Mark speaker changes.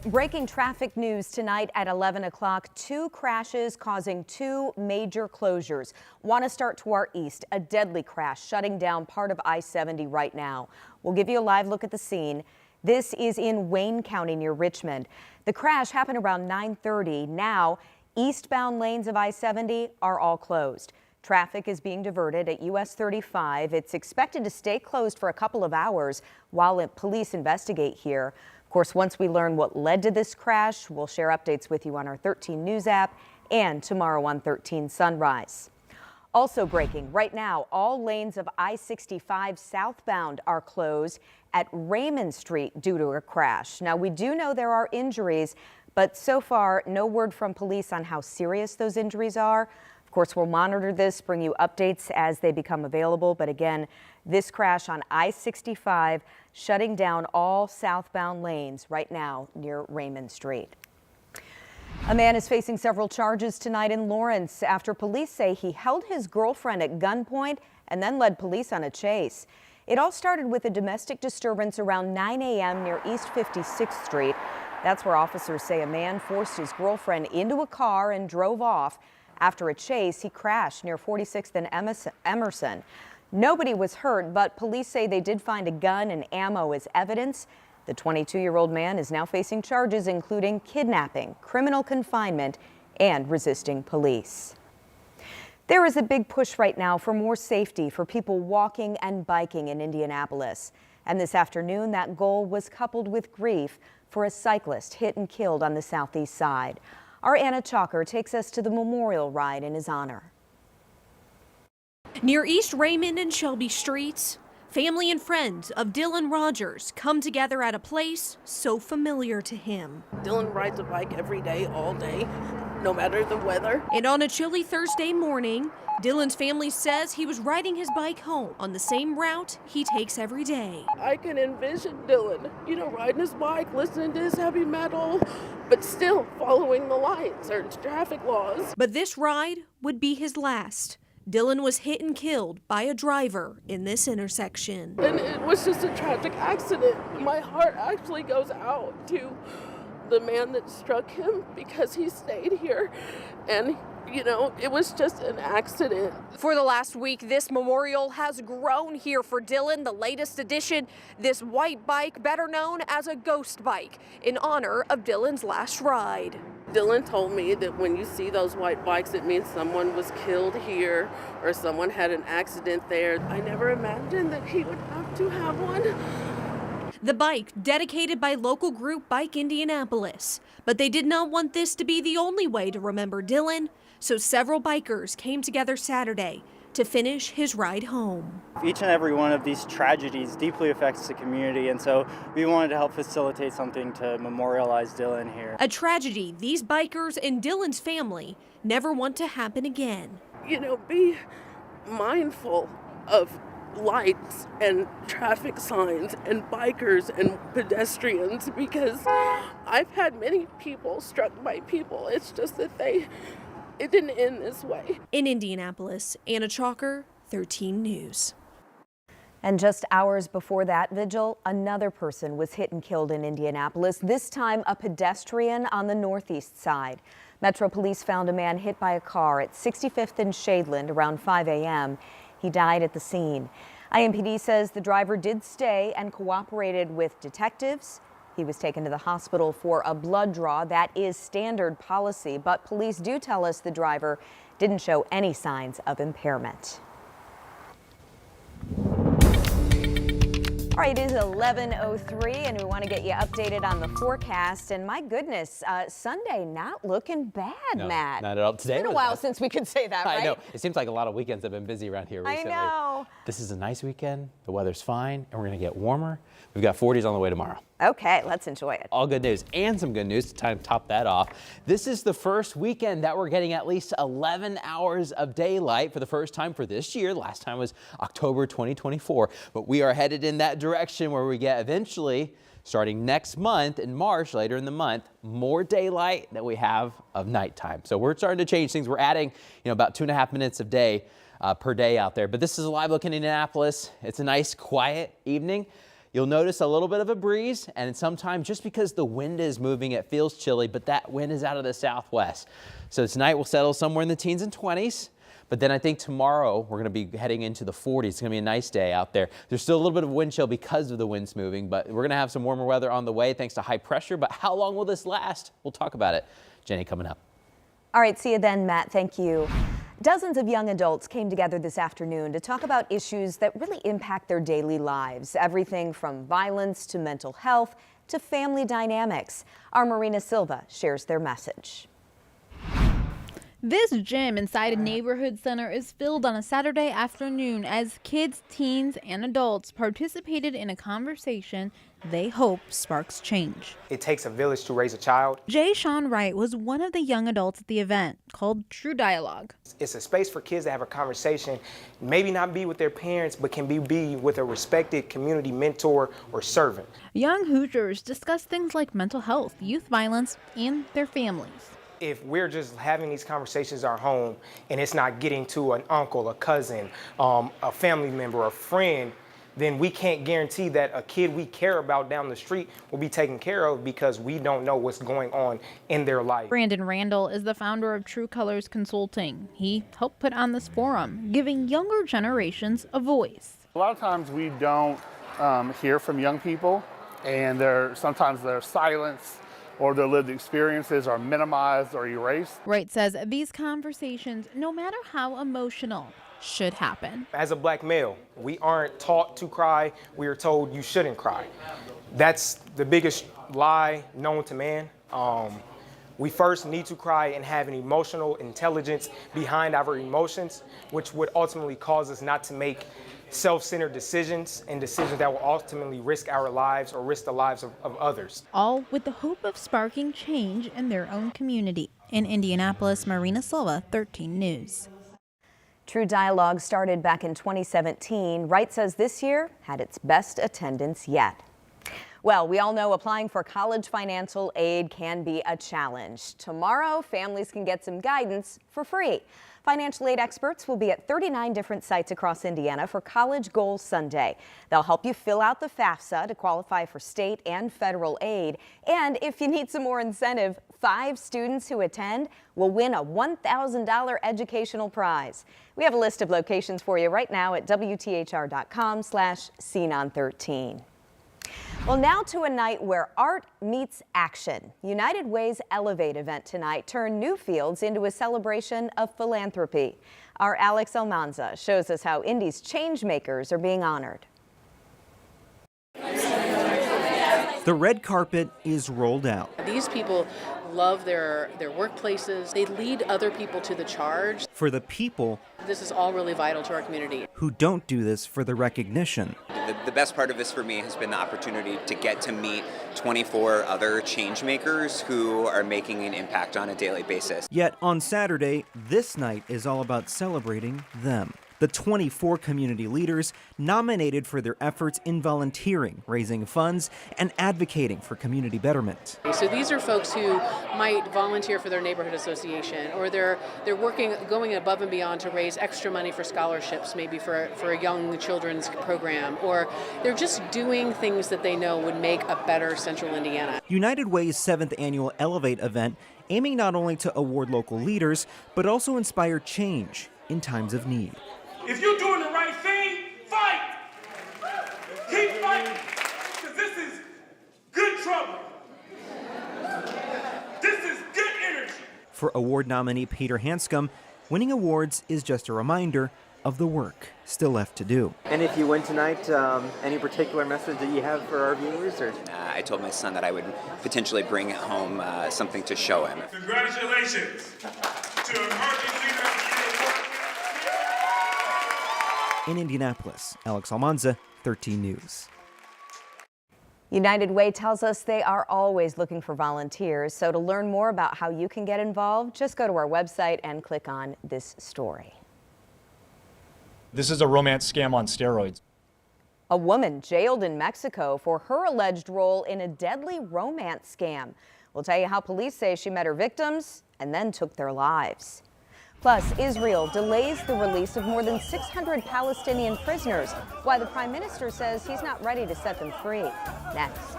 Speaker 1: Breaking traffic news tonight at 11 o'clock. 2 crashes causing 2 major closures. Want to start to our east. A deadly crash shutting down part of I-70 right now. We'll give you a live look at the scene. This is in Wayne County near Richmond. The crash happened around 9:30. Now, eastbound lanes of I-70 are all closed. Traffic is being diverted at US 35. It's expected to stay closed for a couple of hours while police investigate here. Of course, once we learn what led to this crash, we'll share updates with you on our 13 News app and tomorrow on 13 Sunrise. Also breaking right now, all lanes of I-65 southbound are closed at Raymond Street due to a crash. Now, we do know there are injuries, but so far, no word from police on how serious those injuries are. Of course, we'll monitor this, bring you updates as they become available. But again, this crash on I-65 shutting down all southbound lanes right now near Raymond Street. A man is facing several charges tonight in Lawrence after police say he held his girlfriend at gunpoint and then led police on a chase. It all started with a domestic disturbance around 9 a.m. near East 56th Street. That's where officers say a man forced his girlfriend into a car and drove off. After a chase, he crashed near 46th and Emerson. Nobody was hurt, but police say they did find a gun and ammo as evidence. The 22-year-old man is now facing charges including kidnapping, criminal confinement, and resisting police. There is a big push right now for more safety for people walking and biking in Indianapolis. And this afternoon, that goal was coupled with grief for a cyclist hit and killed on the southeast side. Our Anna Chalker takes us to the memorial ride in his honor.
Speaker 2: Near East Raymond and Shelby Streets, family and friends of Dylan Rogers come together at a place so familiar to him.
Speaker 3: Dylan rides a bike every day, all day, no matter the weather.
Speaker 2: And on a chilly Thursday morning, Dylan's family says he was riding his bike home on the same route he takes every day.
Speaker 3: I can envision Dylan, riding his bike, listening to his heavy metal, but still following the lights or traffic laws.
Speaker 2: But this ride would be his last. Dylan was hit and killed by a driver in this intersection.
Speaker 3: And it was just a tragic accident. My heart actually goes out to the man that struck him because he stayed here and it was just an accident.
Speaker 2: For the last week, this memorial has grown here for Dylan. The latest addition, this white bike, better known as a ghost bike, in honor of Dylan's last ride.
Speaker 3: Dylan told me that when you see those white bikes, it means someone was killed here or someone had an accident there. I never imagined that he would have to have one.
Speaker 2: The bike dedicated by local group Bike Indianapolis. But they did not want this to be the only way to remember Dylan, so several bikers came together Saturday to finish his ride home.
Speaker 4: Each and every one of these tragedies deeply affects the community, and so we wanted to help facilitate something to memorialize Dylan here.
Speaker 2: A tragedy these bikers and Dylan's family never want to happen again.
Speaker 3: Be mindful of lights and traffic signs and bikers and pedestrians, because I've had many people struck by people. It's just that it didn't end this way.
Speaker 2: In Indianapolis, Anna Chalker, 13 News.
Speaker 1: And just hours before that vigil, another person was hit and killed in Indianapolis, this time a pedestrian on the northeast side. Metro Police found a man hit by a car at 65th and Shadeland around 5 a.m. He died at the scene. IMPD says the driver did stay and cooperated with detectives. He was taken to the hospital for a blood draw. That is standard policy, but police do tell us the driver didn't show any signs of impairment. All right, it is 11:03 and we want to get you updated on the forecast. And my goodness, Sunday not looking bad,
Speaker 5: no,
Speaker 1: Matt.
Speaker 5: Not at all. Today
Speaker 1: it's been a while since we could say that, right?
Speaker 5: I know. It seems like a lot of weekends have been busy around here recently.
Speaker 1: I know.
Speaker 5: This is a nice weekend. The weather's fine and we're going to get warmer. We've got 40s on the way tomorrow.
Speaker 1: Okay, let's enjoy it.
Speaker 5: All good news and some good news to top that off. This is the first weekend that we're getting at least 11 hours of daylight for the first time for this year. Last time was October 2024, but we are headed in that direction where we get eventually, starting next month in March, later in the month, more daylight than we have of nighttime. So we're starting to change things. We're adding, about 2.5 minutes of day per day out there. But this is a live look in Indianapolis. It's a nice, quiet evening. You'll notice a little bit of a breeze, and sometimes just because the wind is moving, it feels chilly, but that wind is out of the southwest. So tonight we'll settle somewhere in the teens and 20s. But then I think tomorrow we're going to be heading into the 40s. It's going to be a nice day out there. There's still a little bit of wind chill because of the winds moving, but we're going to have some warmer weather on the way thanks to high pressure. But how long will this last? We'll talk about it. Jenny, coming up.
Speaker 1: All right, see you then, Matt. Thank you. Dozens of young adults came together this afternoon to talk about issues that really impact their daily lives. Everything from violence to mental health to family dynamics. Our Marina Silva shares their message.
Speaker 6: This gym inside a neighborhood center is filled on a Saturday afternoon as kids, teens, and adults participated in a conversation they hope sparks change.
Speaker 7: It takes a village to raise a child.
Speaker 6: Jay Sean Wright was one of the young adults at the event called True Dialogue.
Speaker 7: It's a space for kids to have a conversation, maybe not be with their parents, but can be with a respected community mentor or servant.
Speaker 6: Young Hoosiers discuss things like mental health, youth violence, and their families.
Speaker 7: If we're just having these conversations at our home and it's not getting to an uncle, a cousin, a family member, a friend, then we can't guarantee that a kid we care about down the street will be taken care of because we don't know what's going on in their life.
Speaker 6: Brandon Randall is the founder of True Colors Consulting. He helped put on this forum, giving younger generations a voice.
Speaker 8: A lot of times we don't hear from young people, and sometimes their silence or their lived experiences are minimized or erased.
Speaker 6: Wright says these conversations, no matter how emotional, should happen.
Speaker 7: As a black male, we aren't taught to cry. We are told you shouldn't cry. That's the biggest lie known to man. We first need to cry and have an emotional intelligence behind our emotions, which would ultimately cause us not to make self-centered decisions and decisions that will ultimately risk our lives or risk the lives of others.
Speaker 6: All with the hope of sparking change in their own community. In Indianapolis, Marina Silva, 13 News.
Speaker 1: True Dialogue started back in 2017. Wright says this year had its best attendance yet. Well, we all know applying for college financial aid can be a challenge. Tomorrow, families can get some guidance for free. Financial aid experts will be at 39 different sites across Indiana for College Goals Sunday. They'll help you fill out the FAFSA to qualify for state and federal aid. And if you need some more incentive, 5 students who attend will win a $1,000 educational prize. We have a list of locations for you right now at WTHR.com/SeenOn13. Well, now to a night where art meets action. United Way's Elevate event tonight turned Newfields into a celebration of philanthropy. Our Alex Almanza shows us how Indy's change makers are being honored.
Speaker 9: The red carpet is rolled out.
Speaker 10: These people love their workplaces. They lead other people to the charge.
Speaker 9: For the people,
Speaker 10: this is all really vital to our community.
Speaker 9: Who don't do this for the recognition.
Speaker 11: The best part of this for me has been the opportunity to get to meet 24 other change makers who are making an impact on a daily basis.
Speaker 9: Yet on Saturday, this night is all about celebrating them. The 24 community leaders nominated for their efforts in volunteering, raising funds, and advocating for community betterment.
Speaker 10: So these are folks who might volunteer for their neighborhood association, or they're going above and beyond to raise extra money for scholarships, maybe for a young children's program, or they're just doing things that they know would make a better Central Indiana.
Speaker 9: United Way's 7th annual Elevate event aiming not only to award local leaders, but also inspire change in times of need.
Speaker 12: If you're doing the right thing, fight! Keep fighting, because this is good trouble. This is good energy.
Speaker 9: For award nominee Peter Hanscom, winning awards is just a reminder of the work still left to do.
Speaker 13: And if you win tonight, any particular message that you have for our viewers? Or?
Speaker 11: I told my son that I would potentially bring home something to show him.
Speaker 12: Congratulations to emerging leader of the year.
Speaker 9: In Indianapolis, Alex Almanza, 13 News.
Speaker 1: United Way tells us they are always looking for volunteers. So to learn more about how you can get involved, just go to our website and click on this story.
Speaker 14: This is a romance scam on steroids.
Speaker 1: A woman jailed in Mexico for her alleged role in a deadly romance scam. We'll tell you how police say she met her victims and then took their lives. Plus, Israel delays the release of more than 600 Palestinian prisoners, while the prime minister says he's not ready to set them free. Next.